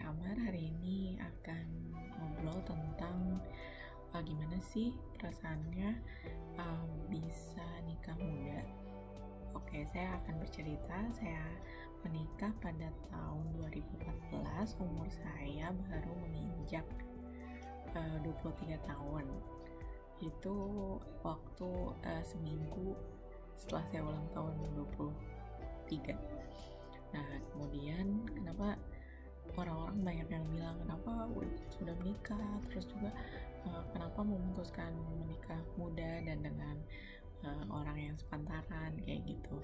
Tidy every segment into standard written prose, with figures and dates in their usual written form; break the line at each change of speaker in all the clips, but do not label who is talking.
Amar hari ini akan ngobrol tentang gimana sih perasaannya bisa nikah muda. Oke, saya akan bercerita. Saya menikah pada tahun 2014, umur saya baru menginjak 23 tahun. Itu waktu seminggu setelah saya ulang tahun 23. Nah, kemudian kenapa orang-orang banyak yang bilang kenapa sudah menikah, terus juga kenapa memutuskan menikah muda dan dengan orang yang sepantaran kayak gitu,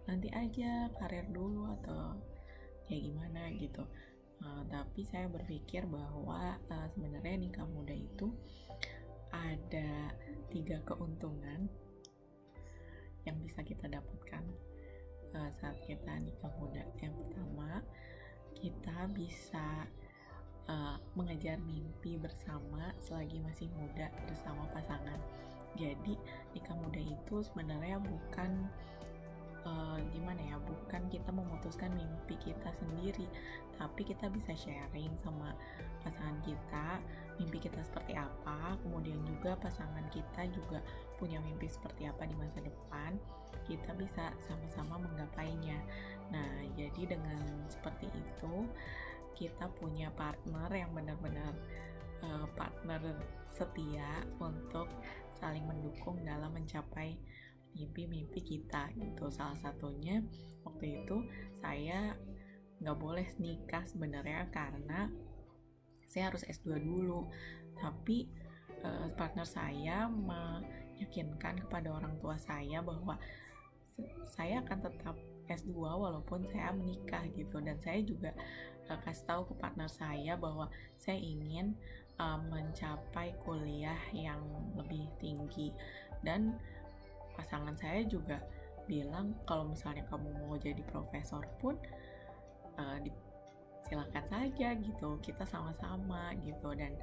nanti aja karir dulu atau kayak gimana gitu. Tapi saya berpikir bahwa sebenarnya nikah muda itu ada 3 keuntungan yang bisa kita dapatkan saat kita nikah muda. Yang pertama, kita bisa mengejar mimpi bersama selagi masih muda bersama pasangan. Jadi nikah muda itu sebenarnya bukan bukan kita memutuskan mimpi kita sendiri, tapi kita bisa sharing sama pasangan kita mimpi kita seperti apa, kemudian juga pasangan kita juga punya mimpi seperti apa di masa depan, kita bisa sama-sama menggapainya. Nah, jadi dengan seperti itu kita punya partner yang benar-benar partner setia untuk saling mendukung dalam mencapai mimpi-mimpi kita gitu. Salah satunya waktu itu saya nggak boleh nikah sebenarnya karena saya harus S2 dulu, tapi partner saya meyakinkan kepada orang tua saya bahwa saya akan tetap S2 walaupun saya menikah gitu. Dan saya juga kasih tahu ke partner saya bahwa saya ingin mencapai kuliah yang lebih tinggi, dan pasangan saya juga bilang kalau misalnya kamu mau jadi profesor pun silakan saja gitu, kita sama-sama gitu. Dan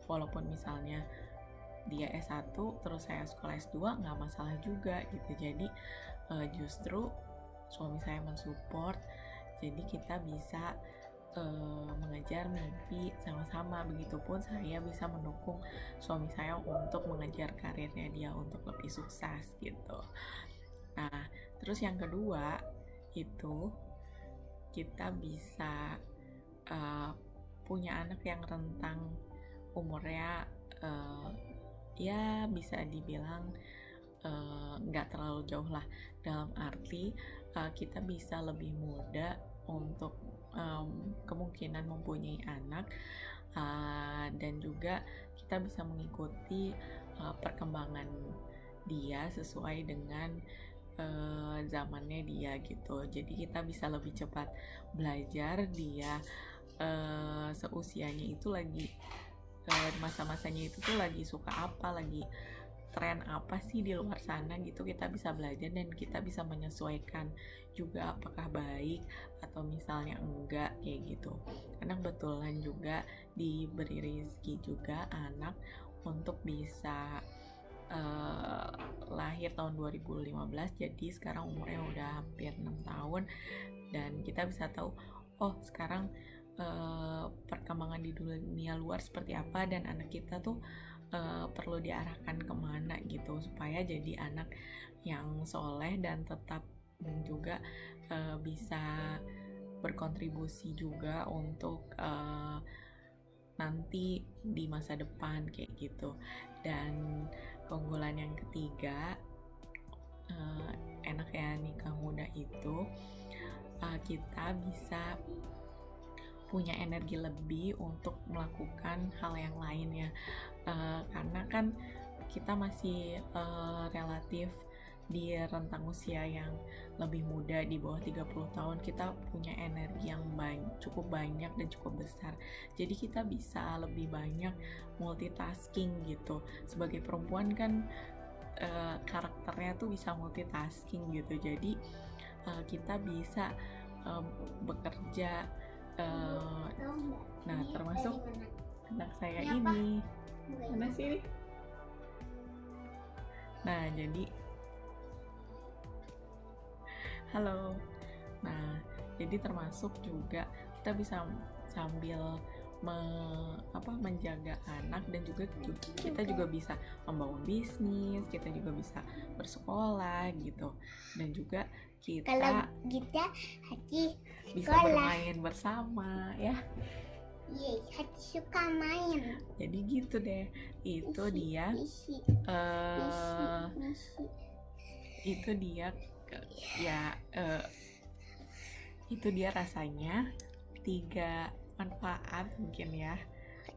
walaupun misalnya dia S1 terus saya sekolah S2 nggak masalah juga gitu. Jadi justru suami saya mensupport, jadi kita bisa mengejar mimpi sama-sama. Begitupun saya bisa mendukung suami saya untuk mengejar karirnya dia untuk lebih sukses gitu. Nah, terus yang kedua itu kita bisa punya anak yang rentang umurnya, ya bisa dibilang nggak terlalu jauh lah, dalam arti kita bisa lebih muda untuk kemungkinan mempunyai anak, dan juga kita bisa mengikuti perkembangan dia sesuai dengan zamannya dia gitu. Jadi kita bisa lebih cepat belajar. Dia seusianya itu lagi masa-masanya itu tuh lagi suka apa, lagi tren apa sih di luar sana gitu. Kita bisa belajar dan kita bisa menyesuaikan juga apakah baik atau misalnya enggak kayak gitu. Karena kebetulan juga diberi rezeki juga anak untuk bisa lahir tahun 2015, jadi sekarang umurnya udah hampir 6 tahun. Dan kita bisa tahu sekarang perkembangan di dunia luar seperti apa, dan anak kita tuh perlu diarahkan kemana gitu supaya jadi anak yang soleh dan tetap juga bisa berkontribusi juga untuk nanti di masa depan kayak gitu. Dan keunggulan yang ketiga, enaknya nikah muda itu kita bisa punya energi lebih untuk melakukan hal yang lainnya, karena kan kita masih relatif di rentang usia yang lebih muda, di bawah 30 tahun. Kita punya energi yang cukup banyak dan cukup besar, jadi kita bisa lebih banyak multitasking gitu. Sebagai perempuan kan karakternya tuh bisa multitasking gitu, jadi kita bisa bekerja. Nah, termasuk anak saya ini. Mana sih? Nah, jadi halo. Nah, jadi termasuk juga kita bisa sambil menjaga anak, dan juga kita juga bisa membangun bisnis, kita juga bisa bersekolah gitu, dan juga
Kalau kita hati
bisa
sekolah.
bermain bersama ya.
Iya, hati suka main.
Jadi gitu deh, itu dia itu dia ya itu dia rasanya 3 manfaat mungkin ya,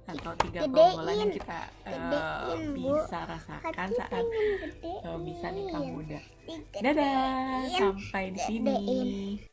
atau 3 keunggulan yang kita bisa rasakan saat bisa nikah muda. Dadah, sampai di sini.